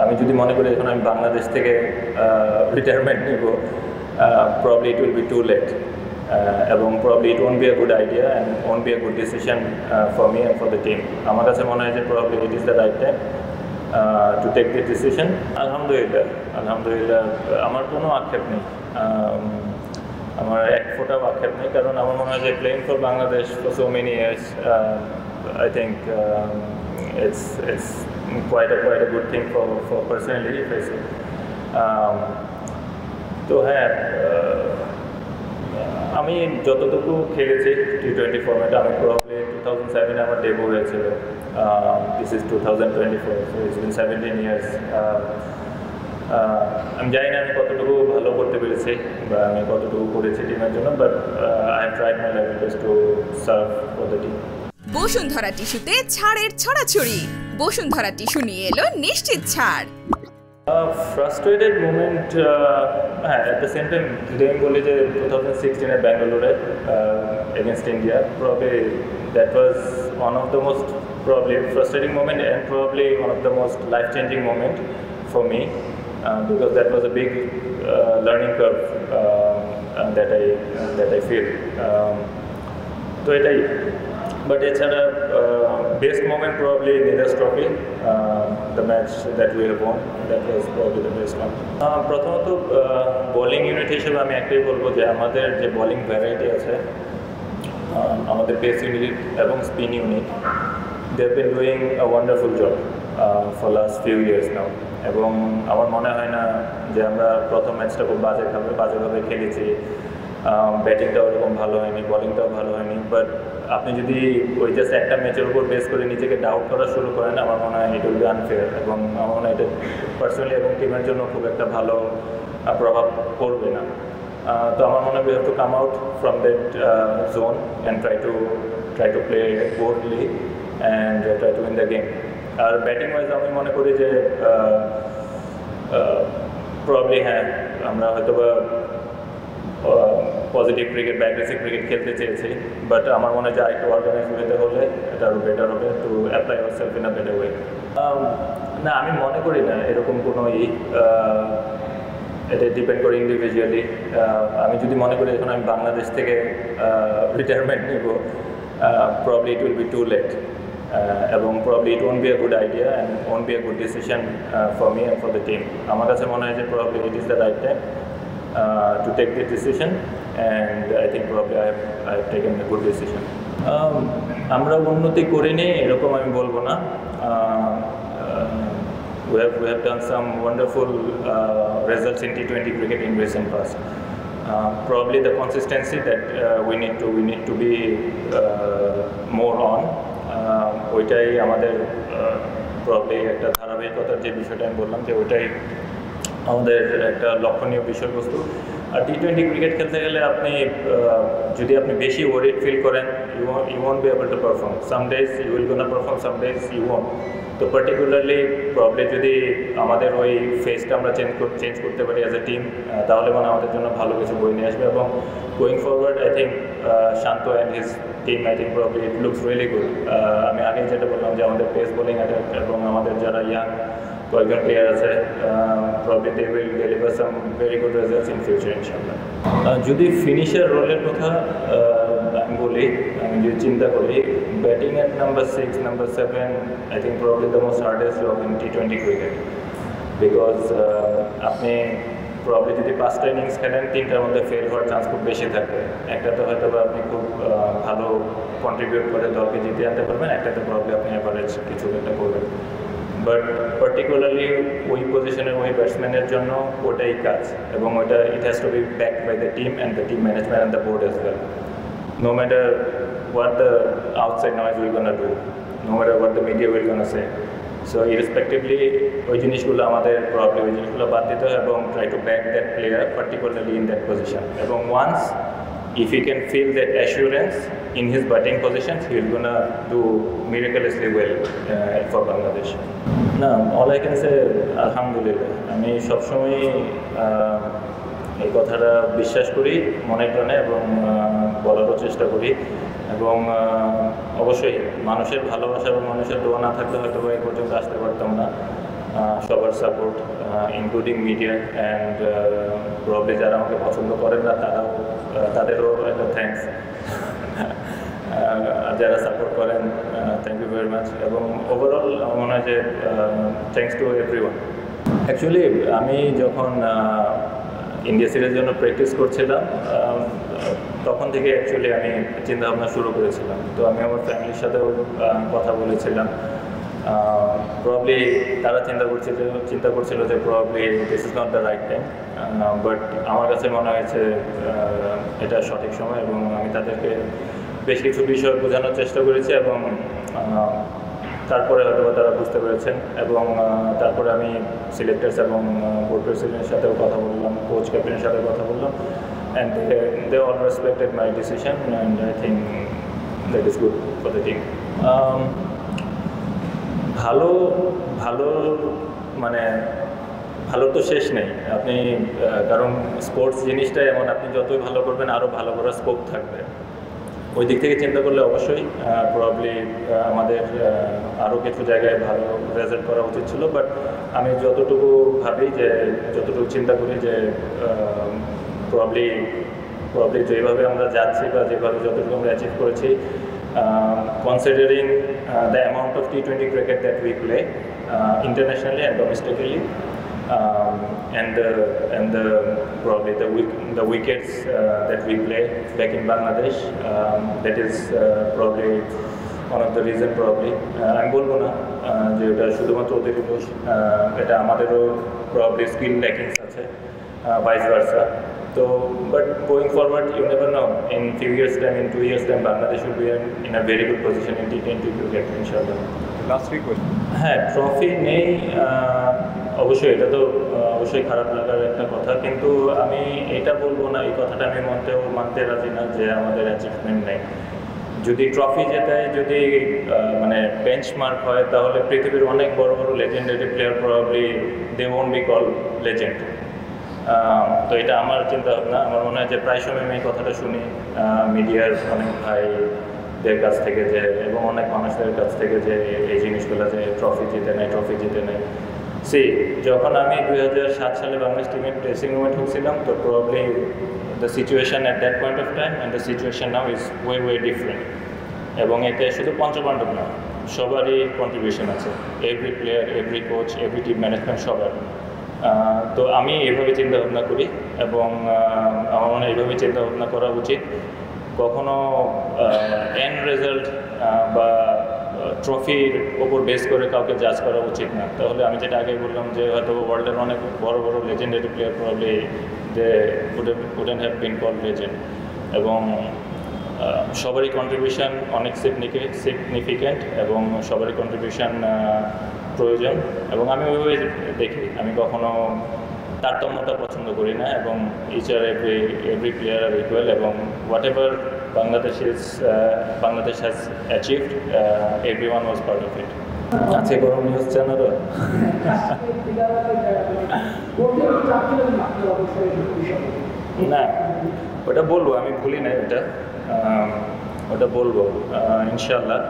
আমি যদি মনে করি এখন আমি বাংলাদেশ থেকে রিটায়ারমেন্ট নিব, probably it will be too late, এবং probably it won't be a good idea and won't be a good decision for me and for the team. আমার কাছে মনে হয় যে probably it is the right time to take this decision. আলহামদুলিল্লাহ আমার কোনো আক্ষেপ নেই, আমার এক ফোঁটাও আক্ষেপ নেই, কারণ আমার মনে হয় যে playing for Bangladesh for so many years, I think it's quite a good thing for personally if I say. তো হ্যাঁ, আমি যতটুকু খেলেছি T20 ফরম্যাটে, আমি প্রবাবলি 2007 আমার ডেবিউ হয়েছিল, this is 2024, so it's been 17 years. আমি জানি না আমি কতটুকু ভালো করতে পেরেছি বা আমি কতটুকু করেছি টিমের জন্য, but I have tried my level best to serve for the team. Bashundhara টিস্যুতে ছাড়ের ছড়াছড়ি। বসুন্ধরা টিস্যু নিয়ে এলো নিশ্চিত ছাড়। ফ্রাস্ট্রেটেড মোমেন্ট, হ্যাঁ, অ্যাট দ্য সেম টাইম যদি আমি বলি যে 2016 ব্যাঙ্গালোরে against India, probably that was one of the most probably frustrating moment and probably one of the most life-changing moment for me, because that was a big learning curve that I feel. তো এটাই, but এছাড়া best moment probably Neeraj Trophy, the match that we have won, that was probably the best one. প্রথমত bowling unit হিসেবে আমি একটাই বলবো যে আমাদের যে বোলিং ভ্যারাইটি আছে, আমাদের পেস ইউনিট এবং spin unit, they have been doing a wonderful job for last few years now, এবং আমার মনে হয় না যে আমরা প্রথম ম্যাচটা খুব বাজেভাবে খেলেছি, ব্যাটিংটাও ওরকম ভালো হয়নি, বোলিংটাও ভালো হয়নি, বাট আপনি যদি ওই জাস্ট একটা ম্যাচের উপর বেস করে নিজেকে ডাউট করা শুরু করেন, আমার মনে হয় ইট উইল বি আনফেয়ার, এবং আমার মনে হয় এটা পার্সোনালি এবং টিমের জন্য খুব একটা ভালো প্রভাব পড়বে না। তো আমার মনে হয় we have to come out from that zone and try to play boldly and try to win the game. আর ব্যাটিং ওয়াইজ আমি মনে করি যে প্রবাবলি হ্যাঁ, আমরা হয়তো বা পজিটিভ ক্রিকেট বা অ্যাগ্রেসিভ ক্রিকেট খেলতে চেয়েছি, বাট আমার মনে হয় যে আরেকটু অর্গানাইজ ওয়েতে হলে এটা আরও বেটার হবে, to apply our self in a better way. না, আমি মনে করি না এরকম কোনো এটা ডিপেন্ড করে ইন্ডিভিজুয়ালি। আমি যদি মনে করি এখন আমি বাংলাদেশ থেকে রিটায়ারমেন্ট নিব, probably it will be too late, এবং probably it won't be a good idea and won't be a good decision for me and for the team. আমার কাছে মনে হয় যে probably it is the right time to take this decision, and I think probably I have taken a good decision. আমরা উন্নতি করিনি এরকম আমি বলবো না। We have done some wonderful results in T20 cricket in recent past. Probably the consistency that we need to be more on, ওইটাই আমাদের probably একটা ধারাবাহিকতার যে বিষয়টা আমি বললাম যে ওইটাই আমাদের একটা লক্ষণীয় বিষয়বস্তু। আর T20 ক্রিকেট খেলতে গেলে আপনি যদি আপনি বেশি ওয়ারিড ফিল করেন, you won't be able to perform. Some days you will gonna perform, some days you won't. তো পার্টিকুলারলি প্রবলি যদি আমাদের ওই ফেসটা আমরা চেঞ্জ করতে পারি অ্যাজ এ টিম, তাহলে মানে আমাদের জন্য ভালো কিছু বই নিয়ে আসবে, এবং going forward I think Shanto and his team, I think probably it looks really good. আমি আগেই যেটা বললাম যে আমাদের পেস বোলিং অ্যাটাক এবং আমাদের যারা ইয়াং কয়েকজন প্লেয়ার আছে, probably they will deliver some very good results in future ইনশাআল্লাহ। যদি ফিনিশার রোলের কথা আমি বলি, আমি যদি চিন্তা করি, batting at number 6, number 7, I think probably the most hardest job in T20 cricket, because আপনি প্রবলি যদি 5টা ইনিংস খেলেন, 3টার মধ্যে ফেল হওয়ার চান্স খুব বেশি থাকে। একটাতে হয়তো বা আপনি খুব ভালো কন্ট্রিবিউট করে দলকে জিতে আনতে পারবেন, একটাতে প্রবলি আপনি অ্যাভারেজ কিছু একটা করবেন, বাট পার্টিকুলারলি ওই পজিশনের ওই ব্যাটসম্যানের জন্য ওটাই কাজ, এবং ওটা it has to be backed by the team and the team management and the board as well. No matter what the outside noise we're gonna do, no matter what the media will gonna say, so irrespectively ওই জিনিসগুলো আমাদের problem, ওই জিনিসগুলো বাদ দিতে হয় এবং try to back that player particularly in that position, এবং once if he can feel that assurance in his batting positions, he will gonna do miraculously well for Bangladesh. না, all I can say আলহামদুলিল্লাহ। আমি সবসময় এই কথাটা বিশ্বাস করি মনে প্রাণে এবং বলারও চেষ্টা করি, এবং অবশ্যই মানুষের ভালোবাসা এবং মানুষের দোয়া না থাকলে হয়তো এই পর্যন্ত আসতে পারতাম না। সবার support, including media and probably যারা আমাকে পছন্দ করেন না তাদেরও একটা থ্যাঙ্কস। যারা সাপোর্ট করেন থ্যাংক ইউ ভেরি মাচ। এবং ওভারঅল আমার মনে হয় যে থ্যাঙ্কস টু এভরিওয়ান। অ্যাকচুয়ালি আমি যখন ইন্ডিয়া সিরিজের জন্য প্র্যাকটিস করছিলাম তখন থেকে অ্যাকচুয়ালি আমি চিন্তাভাবনা শুরু করেছিলাম। তো আমি আমার ফ্যামিলির সাথেও কথা বলেছিলাম। প্রবলি তারা চিন্তা করছিল যে probably this is not the right time, but আমার কাছে মনে হয়েছে এটা সঠিক সময় এবং আমি তাদেরকে বেশ কিছু বিষয় বোঝানোর চেষ্টা করেছি এবং তারপরে হয়তো তারা বুঝতে পেরেছেন। এবং তারপরে আমি সিলেক্টার্স এবং বোর্ড প্রেসিডেন্টের সাথেও কথা বললাম, কোচ ক্যাপ্টেনের সাথে কথা বললাম, and they all respected my decision and I think that is good for the team. ভালো মানে ভালো তো শেষ নেই আপনি, কারণ স্পোর্টস জিনিসটা এমন, আপনি যতই ভালো করবেন আরও ভালো করার স্কোপ থাকবে। ওই দিক থেকে চিন্তা করলে অবশ্যই প্রবলি আমাদের আরও কিছু জায়গায় ভালো রেজাল্ট করা উচিত ছিল। বাট আমি যতটুকু ভাবি যে যতটুকু চিন্তা করি যে প্রবলি যেভাবে আমরা যাচ্ছি বা যেভাবে যতটুকু আমরা অ্যাচিভ করেছি, considering the amount of T20 cricket that we play internationally and domestically, and probably the wickets that we play back in Bangladesh, that is probably one of the reason probably আমি বলবো না যে এটা শুধুমাত্র ওদের দোষ, এটা আমাদেরও probably skill lackings আছে, vice versa. So, but going forward, you never know. In few years' time, in 2 years' time, Bangladesh will be in a very good position in T20 cricket, inshallah. Last three questions. হ্যাঁ, trophy নেই অবশ্যই, এটা তো অবশ্যই খারাপ লাগার একটা কথা, কিন্তু আমি এটা বলবো না, এই কথাটা আমি মানতে রাজি না যে আমাদের অ্যাচিভমেন্ট নেই। যদি ট্রফি জেতায়, যদি মানে বেঞ্চমার্ক হয়, তাহলে পৃথিবীর অনেক বড় বড় legendary player probably they won't be call legend. তো এটা আমার চিন্তা ভাবনা। আমার মনে হয় যে প্রায় সময় আমি এই কথাটা শুনি মিডিয়ার অনেক ভাইদের কাছ থেকে যে, এবং অনেক মানুষদের কাছ থেকে যে এই জিনিসগুলো যে ট্রফি জিতে নেয়। যখন আমি 2007 সালে বাংলাদেশ টিমের ড্রেসিং রুমে ঢুকছিলাম, তো probably the situation at that point of time and the situation now is way different. এবং এতে শুধু পঞ্চপাণ্ডব না, সবারই কন্ট্রিবিউশন আছে, every player, every coach, every team management, সবার। তো আমি এভাবে চিন্তা ভাবনা করি এবং আমার মনে হয় এইভাবে চিন্তা ভাবনা করা উচিত। কখনো এন্ড রেজাল্ট বা ট্রফির ওপর বেস করে কাউকে জাজ করা উচিত না। তাহলে আমি যেটা আগে বললাম যে হয়তো ওয়ার্ল্ডের অনেক বড় বড় লেজেন্ডারি প্লেয়ার প্রবলি যে wouldn't have been called legend, এবং সবারই কন্ট্রিবিউশন অনেক সিগনিফিক্যান্ট এবং সবারই কন্ট্রিবিউশন প্রয়োজন। এবং আমি ওইভাবে দেখি, আমি কখনো তারতম্যতা পছন্দ করি না, এবং ইচ আর এভরি প্লেয়ার আর ইকুয়াল, এবং what ever Bangladesh has achieved, everyone was part of it. আছে গরম নিউজ চ্যানেলও না, ওটা বলবো, আমি ভুলি না ওটা বলবো ইনশাল্লাহ,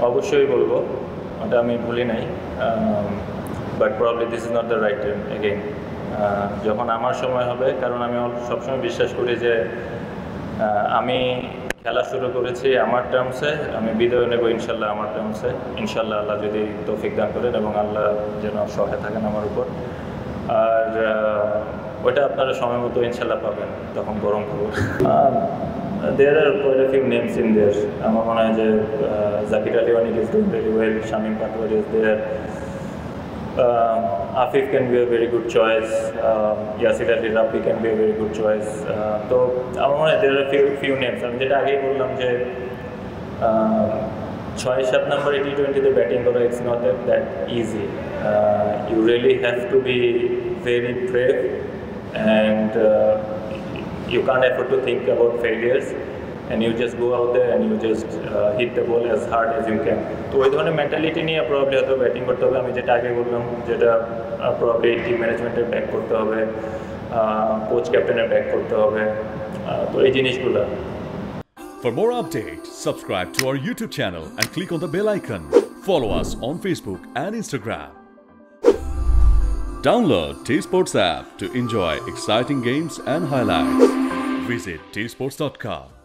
অবশ্যই বলবো, ওটা আমি ভুলি নাই। But probably this is not the right time again, যখন আমার সময় হবে, কারণ আমি সবসময় বিশ্বাস করি যে আমি খেলা শুরু করেছি আমার টার্মসে, আমি বিদায় নেব ইনশাল্লাহ আমার টার্মসে, ইনশাল্লাহ আল্লাহ যদি তৌফিক দান করেন এবং আল্লাহ যেন সহায় থাকেন আমার উপর। আর ওইটা আপনারা সময় মতো ইনশাল্লাহ পাবেন, তখন গরম খবর। There are quite a few names in there. আমার মনে হয় যে Zakir Ali ওয়ানিক is doing very well, Shamim Patwari is there, Afif can be a very good choice, Yasir Ali Rabbi can be a very good choice. তো আমার মনে হয় there are few names. আমি যেটা আগেই বললাম যে 6-7 নম্বরে T20-তে ব্যাটিং করা, it's not that easy. You really have to be very brave and you can't afford to think about failures, and you just go out there and you just hit the ball as hard as you can. তো ওই ধরনের mentality নিয়ে probably হয়তো batting করতে হবে। আমি যেটা আগে বললাম, যেটা প্রবাবলি টিম ম্যানেজমেন্টের ব্যাক করতে হবে, কোচ ক্যাপ্টেনের ব্যাক করতে হবে, তো এই জিনিসগুলো। For more updates, subscribe to our YouTube channel and click on the bell icon. Follow us on Facebook and Instagram. Download T-Sports app to enjoy exciting games and highlights. Visit tsports.com.